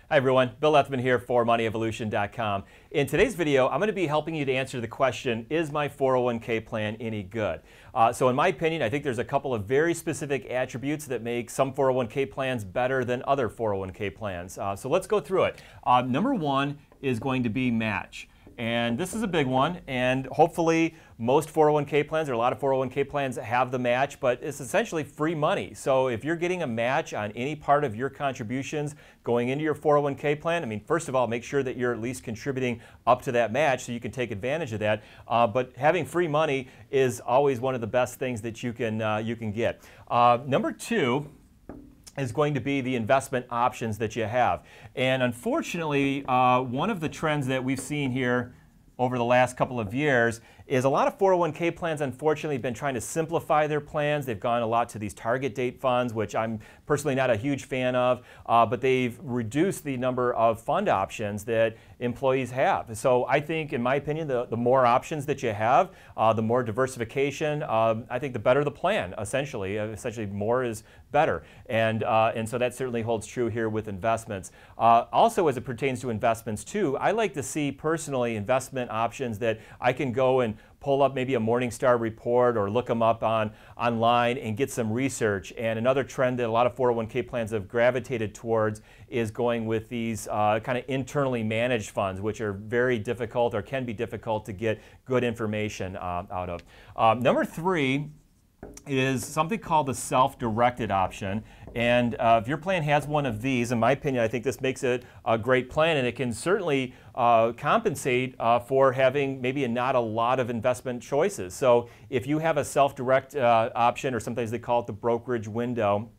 Hi everyone, Bill Lethman here for MoneyEvolution.com. In today's video, I'm going to be helping you to answer the question, is my 401k plan any good? So in my opinion, I think there's a couple of very specific attributes that make some 401k plans better than other 401k plans. So let's go through it. Number one is going to be match. And this is a big one, and hopefully most 401k plans, or a lot of 401k plans have the match, but it's essentially free money. So if you're getting a match on any part of your contributions going into your 401k plan, I mean, first of all, make sure that you're at least contributing up to that match so you can take advantage of that. But having free money is always one of the best things that you can get. Number two is going to be the investment options that you have. And unfortunately, one of the trends that we've seen here over the last couple of years is a lot of 401k plans, unfortunately, have been trying to simplify their plans. They've gone a lot to these target date funds, which I'm personally not a huge fan of, but they've reduced the number of fund options that employees have. So I think, in my opinion, the more options that you have, the more diversification, I think the better the plan, essentially. Essentially, more is better. And so that certainly holds true here with investments. Also, as it pertains to investments, too, I like to see, personally, investment options that I can go and pull up maybe a Morningstar report or look them up online and get some research. And another trend that a lot of 401k plans have gravitated towards is going with these kind of internally managed funds, which are very difficult or can be difficult to get good information out of. Number three is something called the self-directed option. And if your plan has one of these, in my opinion, I think this makes it a great plan, and it can certainly compensate for having maybe not a lot of investment choices. So if you have a self-direct option, or sometimes they call it the brokerage window,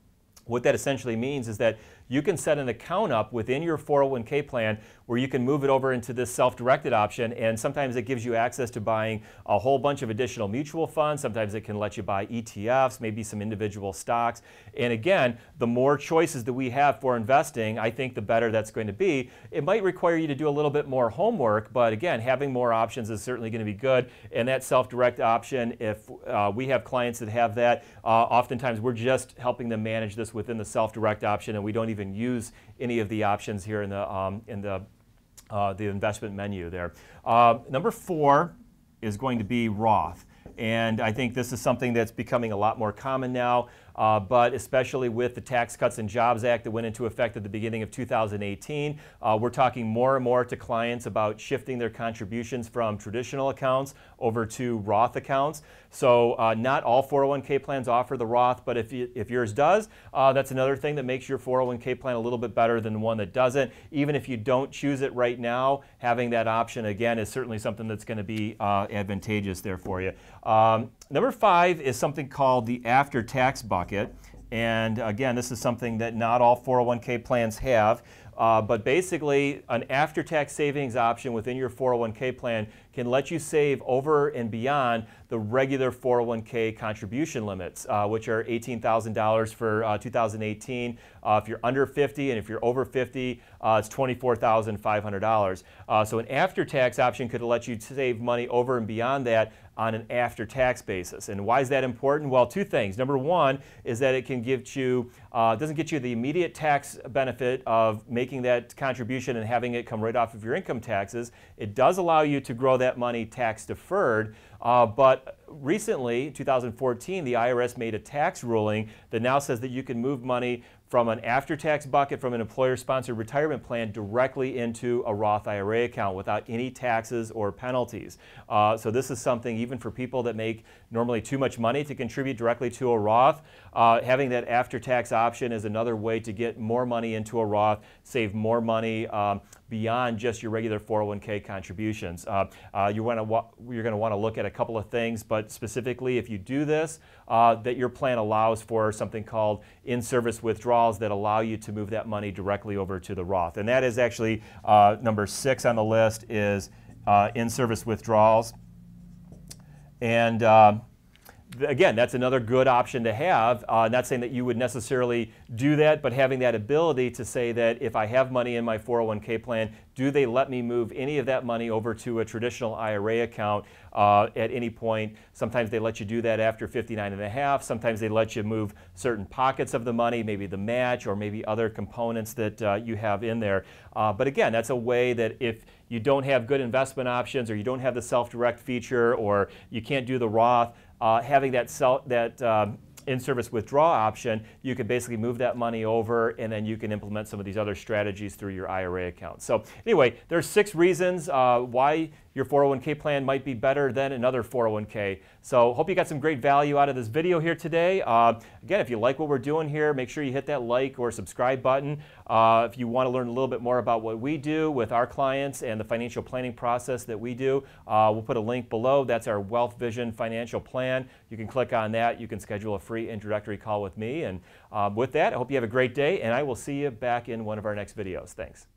what that essentially means is that you can set an account up within your 401k plan where you can move it over into this self-directed option, and sometimes it gives you access to buying a whole bunch of additional mutual funds. Sometimes it can let you buy ETFs, maybe some individual stocks. And again, the more choices that we have for investing, I think the better that's going to be. It might require you to do a little bit more homework, but again, having more options is certainly going to be good. And that self-direct option, if we have clients that have that, oftentimes we're just helping them manage this within the self-direct option, and we don't even use any of the options here in the investment menu there. Number four is going to be Roth. And I think this is something that's becoming a lot more common now, but especially with the Tax Cuts and Jobs Act that went into effect at the beginning of 2018, we're talking more and more to clients about shifting their contributions from traditional accounts over to Roth accounts. So not all 401k plans offer the Roth, but if yours does, that's another thing that makes your 401k plan a little bit better than the one that doesn't. Even if you don't choose it right now, having that option, again, is certainly something that's going to be advantageous there for you. Number five is something called the after-tax bucket. And again, this is something that not all 401k plans have. But basically, an after-tax savings option within your 401k plan can let you save over and beyond the regular 401k contribution limits, which are $18,000 for 2018. If you're under 50 and if you're over 50, it's $24,500. So an after-tax option could let you save money over and beyond that on an after-tax basis. And why is that important? Well, two things. Number one is that it can give you, doesn't get you the immediate tax benefit of making that contribution and having it come right off of your income taxes. It does allow you to grow that money tax deferred, but recently, 2014, the IRS made a tax ruling that now says that you can move money from an after-tax bucket from an employer-sponsored retirement plan directly into a Roth IRA account without any taxes or penalties. So this is something even for people that make normally too much money to contribute directly to a Roth. Having that after-tax option is another way to get more money into a Roth, save more money beyond just your regular 401k contributions. You're going to want to look at a couple of things, but specifically if you do this, that your plan allows for something called in-service withdrawals that allow you to move that money directly over to the Roth. And that is actually number 6 on the list, is in-service withdrawals. And Again, that's another good option to have. Not saying that you would necessarily do that, but having that ability to say that if I have money in my 401k plan, do they let me move any of that money over to a traditional IRA account at any point? Sometimes they let you do that after 59 and a half. Sometimes they let you move certain pockets of the money, maybe the match or maybe other components that you have in there. But again, that's a way that if you don't have good investment options or you don't have the self-direct feature or you can't do the Roth, having that in-service withdrawal option, you can basically move that money over and then you can implement some of these other strategies through your IRA account. So anyway, there's 6 reasons why your 401k plan might be better than another 401k. So hope you got some great value out of this video here today. Again, if you like what we're doing here, make sure you hit that like or subscribe button. If you want to learn a little bit more about what we do with our clients and the financial planning process that we do, we'll put a link below. That's our Wealth Vision Financial Plan. You can click on that. You can schedule a free introductory call with me. And with that, I hope you have a great day, and I will see you back in one of our next videos. Thanks.